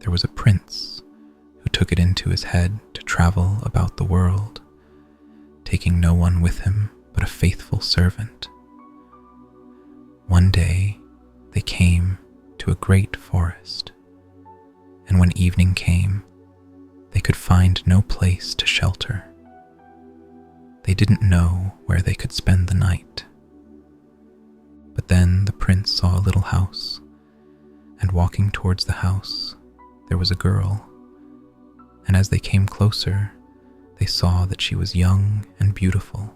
there was a prince who took it into his head to travel about the world, taking no one with him but a faithful servant. One day they came to a great forest, and when evening came, they could find no place to shelter. They didn't know where they could spend the night. But then the prince saw a little house, and walking towards the house, there was a girl, and as they came closer, they saw that she was young and beautiful.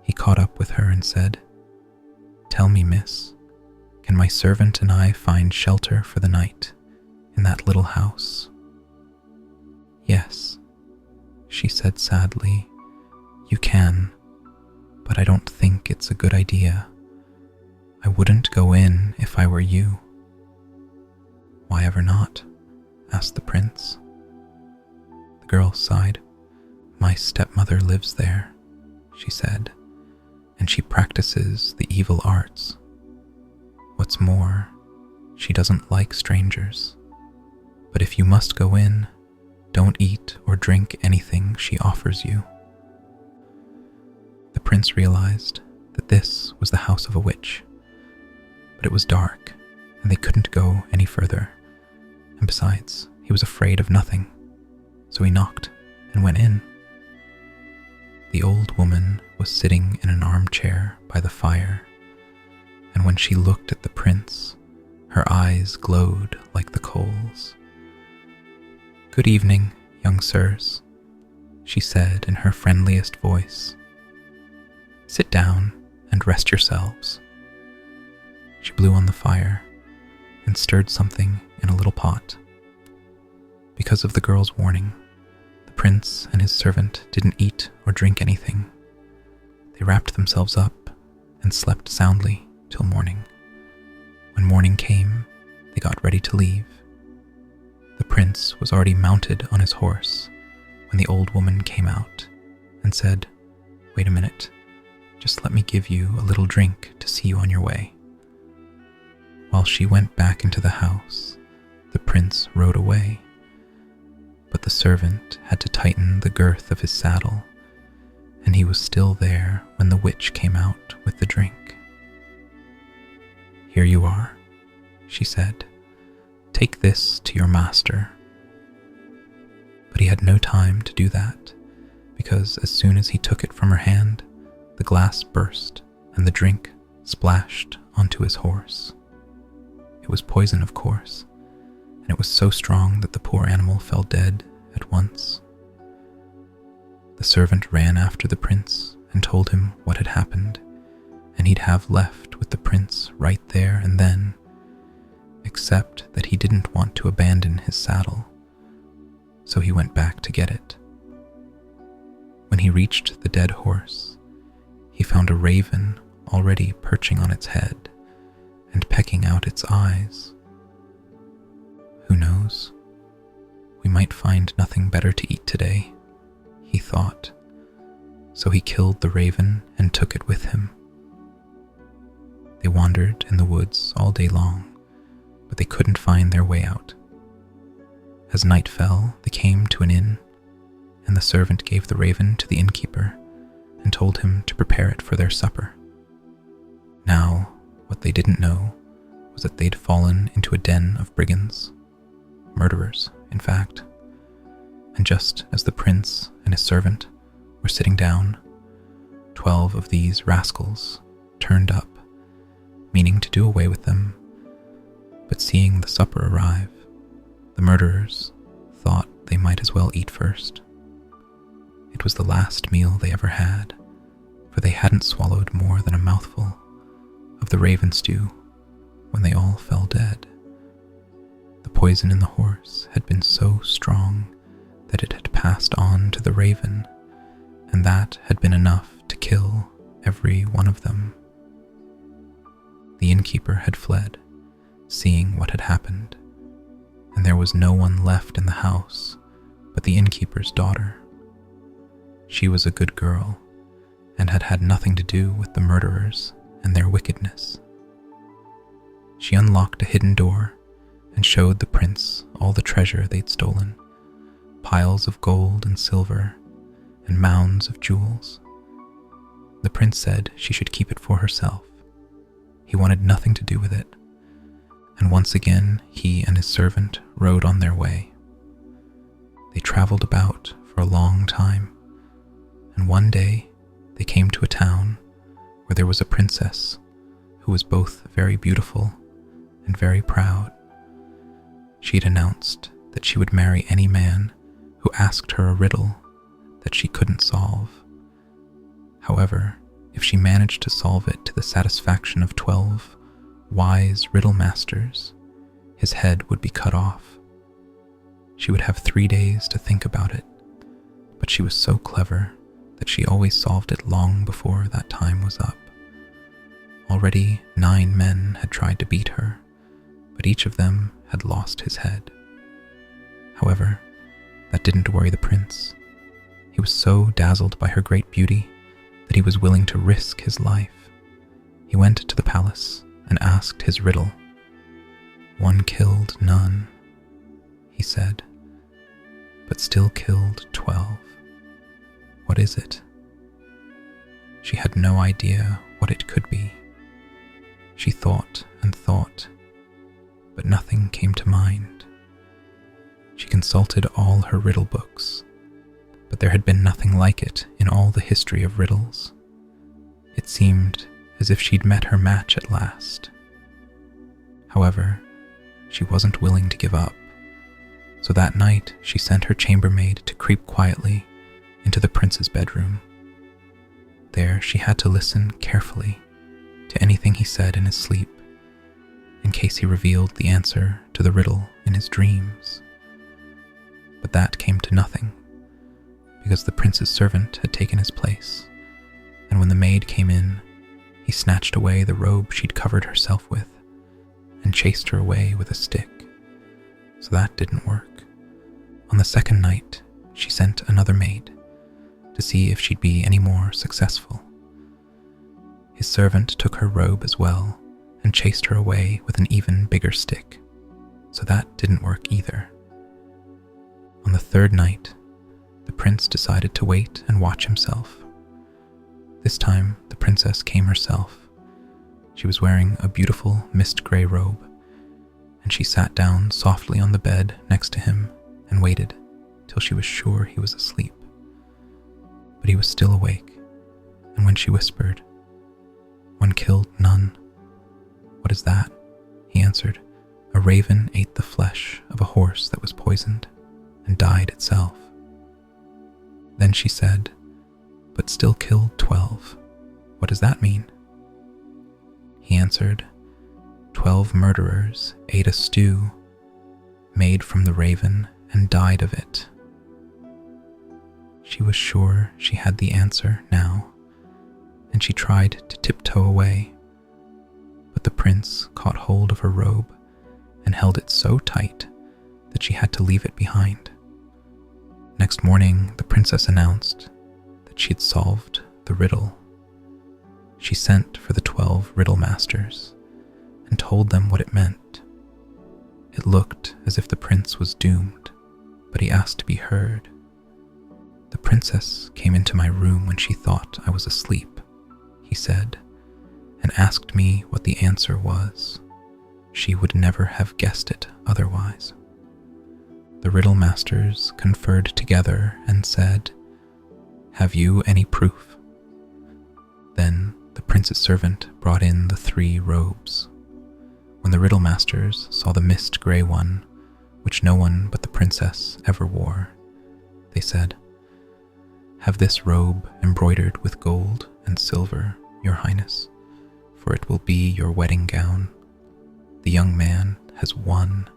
He caught up with her and said, "Tell me, miss, can my servant and I find shelter for the night in that little house?" "Yes," she said sadly, "you can, but I don't think it's a good idea. I wouldn't go in if I were you." "Why ever not?" asked the prince. The girl sighed. "My stepmother lives there," she said, "and she practices the evil arts. What's more, she doesn't like strangers. But if you must go in, don't eat or drink anything she offers you." The prince realized that this was the house of a witch, but it was dark and they couldn't go any further, and besides, he was afraid of nothing, so he knocked and went in. The old woman was sitting in an armchair by the fire, and when she looked at the prince, her eyes glowed like the coals. "Good evening, young sirs," she said in her friendliest voice. "Sit down and rest yourselves." She blew on the fire and stirred something in a little pot. Because of the girl's warning, the prince and his servant didn't eat or drink anything. They wrapped themselves up and slept soundly till morning. When morning came, they got ready to leave. The prince was already mounted on his horse when the old woman came out and said, "Wait a minute, just let me give you a little drink to see you on your way." While she went back into the house, the prince rode away, but the servant had to tighten the girth of his saddle, and he was still there when the witch came out with the drink. "Here you are," she said. "Take this to your master." But he had no time to do that, because as soon as he took it from her hand, the glass burst and the drink splashed onto his horse. It was poison, of course, and it was so strong that the poor animal fell dead at once. The servant ran after the prince and told him what had happened, and he'd have left with the prince right there and then, except that he didn't want to abandon his saddle, so he went back to get it. When he reached the dead horse, he found a raven already perching on its head and pecking out its eyes. Who knows? We might find nothing better to eat today, he thought, so he killed the raven and took it with him. They wandered in the woods all day long, but they couldn't find their way out. As night fell, they came to an inn, and the servant gave the raven to the innkeeper and told him to prepare it for their supper. Now, what they didn't know was that they'd fallen into a den of brigands, murderers, in fact. And just as the prince and his servant were sitting down, 12 of these rascals turned up, meaning to do away with them, but seeing the supper arrive, the murderers thought they might as well eat first. It was the last meal they ever had, for they hadn't swallowed more than a mouthful of the raven stew when they all fell dead. The poison in the horse had been so strong that it had passed on to the raven, and that had been enough to kill every one of them. The innkeeper had fled, seeing what had happened, and there was no one left in the house but the innkeeper's daughter. She was a good girl, and had had nothing to do with the murderers and their wickedness. She unlocked a hidden door and showed the prince all the treasure they'd stolen, piles of gold and silver, and mounds of jewels. The prince said she should keep it for herself. He wanted nothing to do with it, and once again he and his servant rode on their way. They traveled about for a long time, and one day they came to a town where there was a princess who was both very beautiful and very proud. She'd announced that she would marry any man who asked her a riddle that she couldn't solve. However, if she managed to solve it to the satisfaction of 12 wise riddle masters, his head would be cut off. She would have 3 days to think about it, but she was so clever that she always solved it long before that time was up. Already 9 men had tried to beat her, but each of them had lost his head. However, that didn't worry the prince. He was so dazzled by her great beauty that he was willing to risk his life. He went to the palace and asked his riddle. "One killed none," he said, "but still killed 12. What is it?" She had no idea what it could be. She thought and thought, but nothing came to mind. She consulted all her riddle books, but there had been nothing like it in all the history of riddles. It seemed as if she'd met her match at last. However, she wasn't willing to give up, so that night she sent her chambermaid to creep quietly into the prince's bedroom. There she had to listen carefully to anything he said in his sleep, in case he revealed the answer to the riddle in his dreams. But that came to nothing, because the prince's servant had taken his place, and when the maid came in, he snatched away the robe she'd covered herself with and chased her away with a stick. So that didn't work. On the second night, she sent another maid to see if she'd be any more successful. His servant took her robe as well and chased her away with an even bigger stick. So that didn't work either. On the third night, the prince decided to wait and watch himself. This time, the princess came herself. She was wearing a beautiful mist-gray robe, and she sat down softly on the bed next to him and waited till she was sure he was asleep. But he was still awake, and when she whispered, "One killed none." "What is that?" he answered. "A raven ate the flesh of a horse that was poisoned and died itself." Then she said, "But still killed 12. What does that mean?" He answered, 12 murderers ate a stew made from the raven and died of it." She was sure she had the answer now, and she tried to tiptoe away, but the prince caught hold of her robe and held it so tight that she had to leave it behind. Next morning, the princess announced that she'd solved the riddle. She sent for the 12 riddle masters and told them what it meant. It looked as if the prince was doomed, but he asked to be heard. "The princess came into my room when she thought I was asleep," he said, "and asked me what the answer was. She would never have guessed it otherwise." The riddle masters conferred together and said, "Have you any proof?" Then the prince's servant brought in the 3 robes. When the riddle masters saw the mist-gray one, which no one but the princess ever wore, they said, "Have this robe embroidered with gold and silver, Your Highness, for it will be your wedding gown. The young man has won